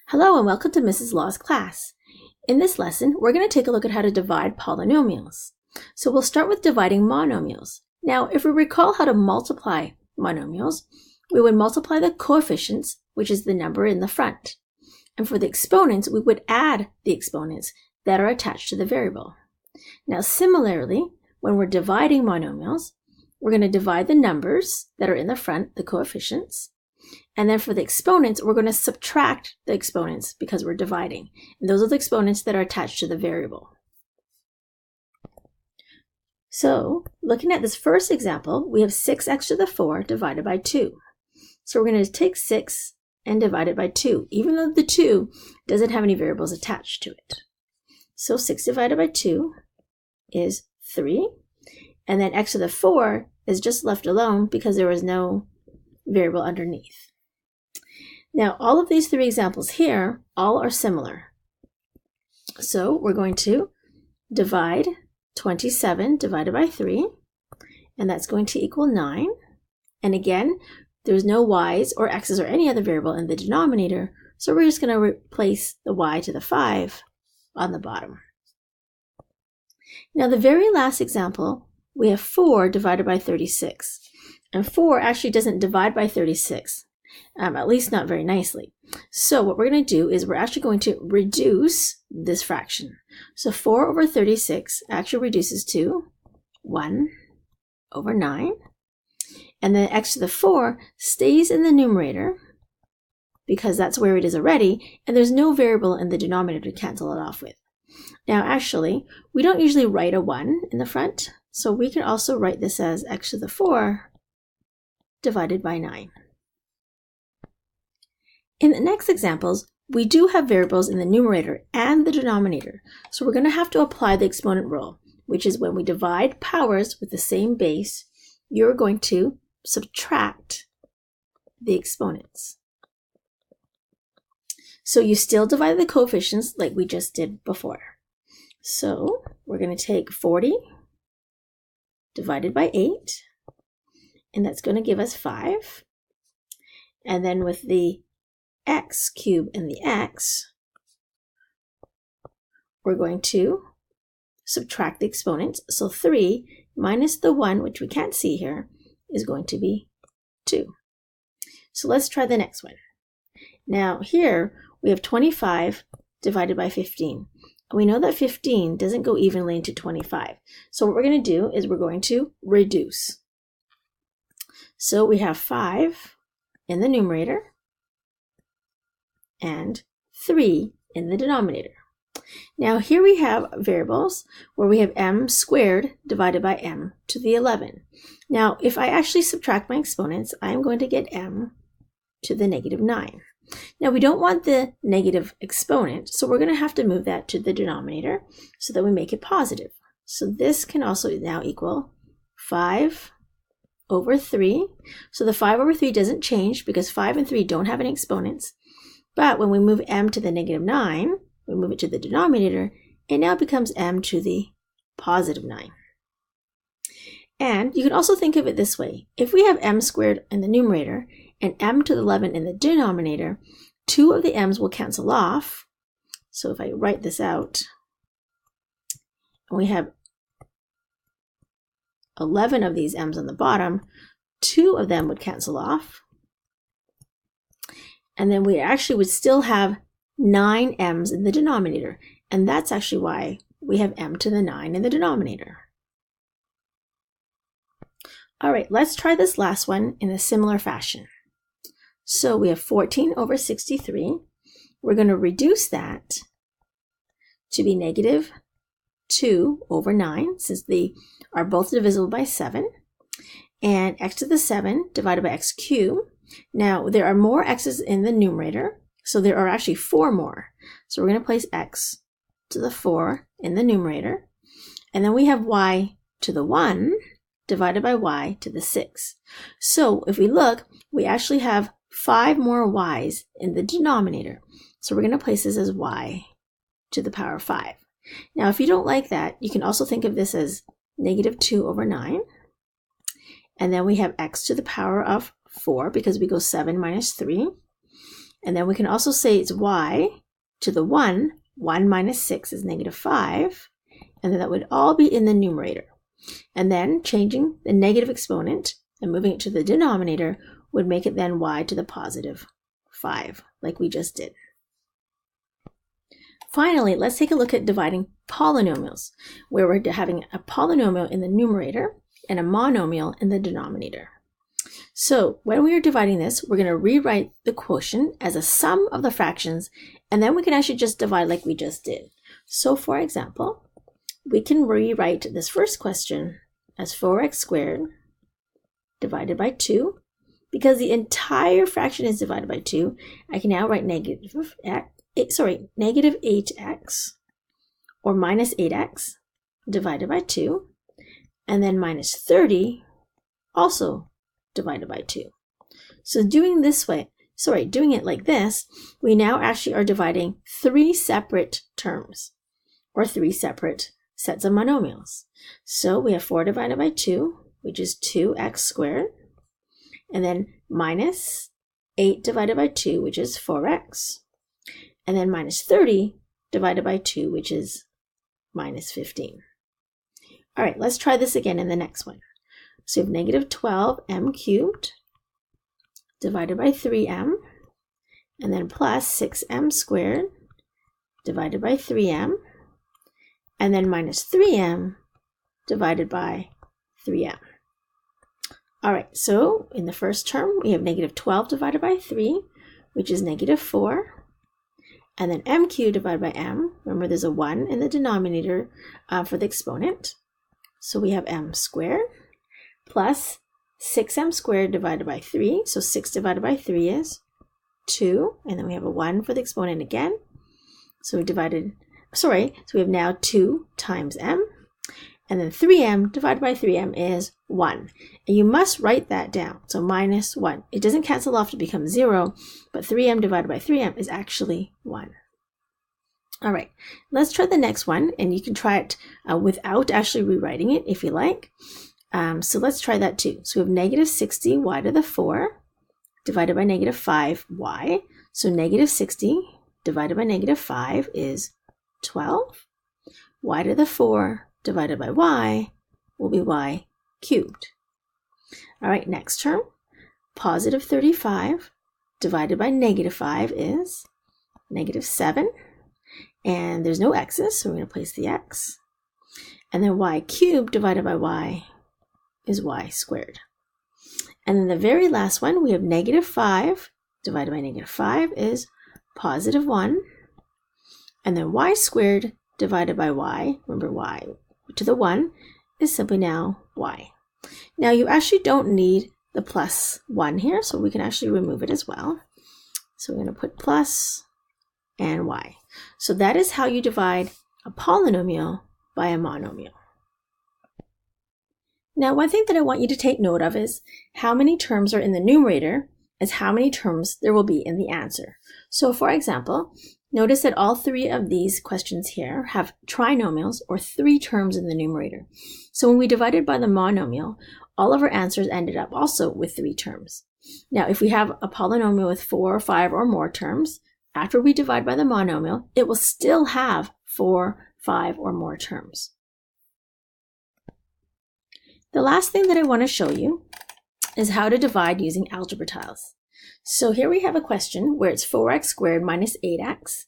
Hello and welcome to Mrs. Law's class. In this lesson, we're going to take a look at how to divide polynomials. So we'll start with dividing monomials. Now, if we recall how to multiply monomials, we would multiply the coefficients, which is the number in the front. And for the exponents, we would add the exponents that are attached to the variable. Now, similarly, when we're dividing monomials, we're going to divide the numbers that are in the front, the coefficients. And then for the exponents, we're going to subtract the exponents because we're dividing. And those are the exponents that are attached to the variable. So, looking at this first example, we have 6x to the 4 divided by 2. So we're going to take 6 and divide it by 2, even though the 2 doesn't have any variables attached to it. So 6 divided by 2 is 3. And then x to the 4 is just left alone because there was no variable underneath. Now, all of these three examples here, all are similar. So we're going to divide 27 divided by 3, and that's going to equal 9. And again, there's no y's or x's or any other variable in the denominator, so we're just going to replace the y to the 5 on the bottom. Now, the very last example, we have 4 divided by 36. And 4 actually doesn't divide by 36, at least not very nicely. So what we're going to do is we're actually going to reduce this fraction. So 4 over 36 actually reduces to 1 over 9. And then x to the 4 stays in the numerator because that's where it is already, and there's no variable in the denominator to cancel it off with. Now actually, we don't usually write a 1 in the front, so we can also write this as x to the 4 divided by 9. In the next examples, we do have variables in the numerator and the denominator, so we're going to have to apply the exponent rule, which is when we divide powers with the same base, you're going to subtract the exponents. So you still divide the coefficients like we just did before. So we're going to take 40 divided by 8. And that's going to give us 5. And then with the x cubed and the x, we're going to subtract the exponents. So 3 minus the 1, which we can't see here, is going to be 2. So let's try the next one. Now here we have 25 divided by 15. And we know that 15 doesn't go evenly into 25. So what we're going to do is we're going to reduce. So we have 5 in the numerator and 3 in the denominator. Now here we have variables where we have m squared divided by m to the 11. Now if I actually subtract my exponents, I'm going to get m to the negative 9. Now we don't want the negative exponent, so we're going to have to move that to the denominator so that we make it positive. So this can also now equal 5 over 3. So the 5 over 3 doesn't change because 5 and 3 don't have any exponents. But when we move m to the negative 9, we move it to the denominator, it now becomes m to the positive 9. And you can also think of it this way. If we have m squared in the numerator and m to the 11 in the denominator, 2 of the m's will cancel off. So if I write this out, and we have 11 of these m's on the bottom, 2 of them would cancel off. And then we actually would still have 9 m's in the denominator. And that's actually why we have m to the 9 in the denominator. All right, let's try this last one in a similar fashion. So we have 14 over 63. We're going to reduce that to be negative 2 over 9, since they are both divisible by 7. And x to the 7 divided by x cubed. Now, there are more x's in the numerator, so there are actually 4 more. So we're going to place x to the 4 in the numerator. And then we have y to the 1 divided by y to the 6. So if we look, we actually have 5 more y's in the denominator. So we're going to place this as y to the power of 5. Now, if you don't like that, you can also think of this as negative 2 over 9. And then we have x to the power of 4 because we go 7 minus 3. And then we can also say it's y to the 1. 1 minus 6 is negative 5. And then that would all be in the numerator. And then changing the negative exponent and moving it to the denominator would make it then y to the positive 5, like we just did. Finally, let's take a look at dividing polynomials, where we're having a polynomial in the numerator and a monomial in the denominator. So when we are dividing this, we're going to rewrite the quotient as a sum of the fractions, and then we can actually just divide like we just did. So for example, we can rewrite this first question as 4x squared divided by 2. Because the entire fraction is divided by 2, I can now write negative 8x or minus 8x divided by 2, and then minus 30 also divided by 2. So doing it like this, we now actually are dividing 3 separate terms, or 3 separate sets of monomials. So we have 4 divided by 2, which is 2x squared, and then minus 8 divided by 2, which is 4x, and then minus 30 divided by 2, which is minus 15. All right, let's try this again in the next one. So we have negative 12m cubed divided by 3m, and then plus 6m squared divided by 3m, and then minus 3m divided by 3m. All right, so in the first term, we have negative 12 divided by 3, which is negative 4. And then m cubed divided by m. Remember, there's a 1 in the denominator for the exponent. So we have m squared plus 6m squared divided by 3. So 6 divided by 3 is 2. And then we have a 1 for the exponent again. So we have now 2 times m. And then 3m divided by 3m is 1. And you must write that down. So minus 1. It doesn't cancel off to become 0, but 3m divided by 3m is actually 1. All right, let's try the next one, and you can try it without actually rewriting it if you like. So let's try that too. So we have negative 60y to the 4 divided by negative 5y. So negative 60 divided by negative 5 is 12. Y to the 4 divided by y will be y cubed. All right, next term, positive 35 divided by negative 5 is negative 7. And there's no x's, so we're going to place the x. And then y cubed divided by y is y squared. And then the very last one, we have negative 5 divided by negative 5 is positive 1. And then y squared divided by y, remember y to the 1, is simply now y. Now you actually don't need the plus 1 here, so we can actually remove it as well. So we're going to put plus and y. So that is how you divide a polynomial by a monomial. Now, one thing that I want you to take note of is how many terms are in the numerator is how many terms there will be in the answer. So for example, notice that all 3 of these questions here have trinomials, or 3 terms in the numerator. So when we divided by the monomial, all of our answers ended up also with 3 terms. Now, if we have a polynomial with 4, 5, or more terms, after we divide by the monomial, it will still have 4, 5, or more terms. The last thing that I want to show you is how to divide using algebra tiles. So here we have a question where it's 4x squared minus 8x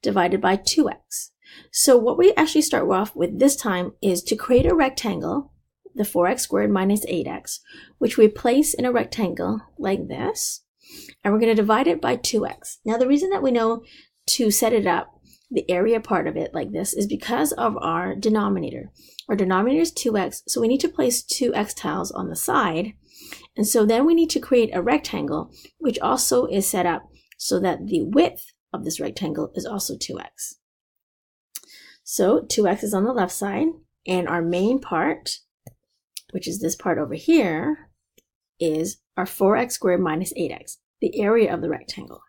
divided by 2x. So what we actually start off with this time is to create a rectangle, the 4x squared minus 8x, which we place in a rectangle like this, and we're going to divide it by 2x. Now the reason that we know to set it up, the area part of it like this, is because of our denominator. Our denominator is 2x, so we need to place 2x tiles on the side. And so then we need to create a rectangle, which also is set up so that the width of this rectangle is also 2x. So 2x is on the left side, and our main part, which is this part over here, is our 4x squared minus 8x, the area of the rectangle.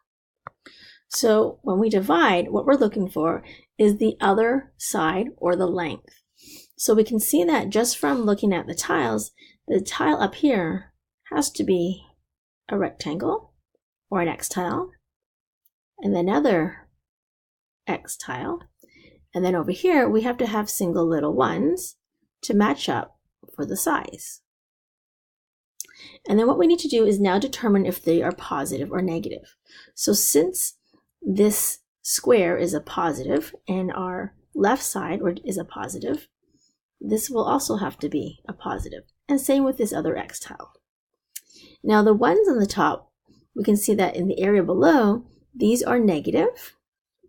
So when we divide, what we're looking for is the other side, or the length. So we can see that just from looking at the tiles, the tile up here has to be a rectangle, or an x tile, and another X tile. And then over here, we have to have single little ones to match up for the size. And then what we need to do is now determine if they are positive or negative. So since this square is a positive and our left side is a positive, this will also have to be a positive. And same with this other X tile. Now the ones on the top, we can see that in the area below, these are negative,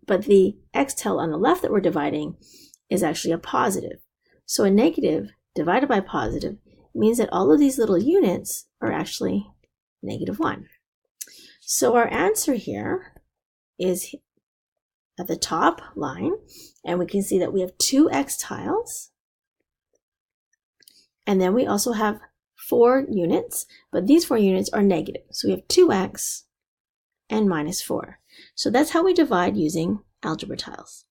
but the X tile on the left that we're dividing is actually a positive. So a negative divided by positive means that all of these little units are actually -1. So our answer here is at the top line, and we can see that we have 2 X tiles, and then we also have 4 units, but these 4 units are negative. So we have 2x and -4. So that's how we divide using algebra tiles.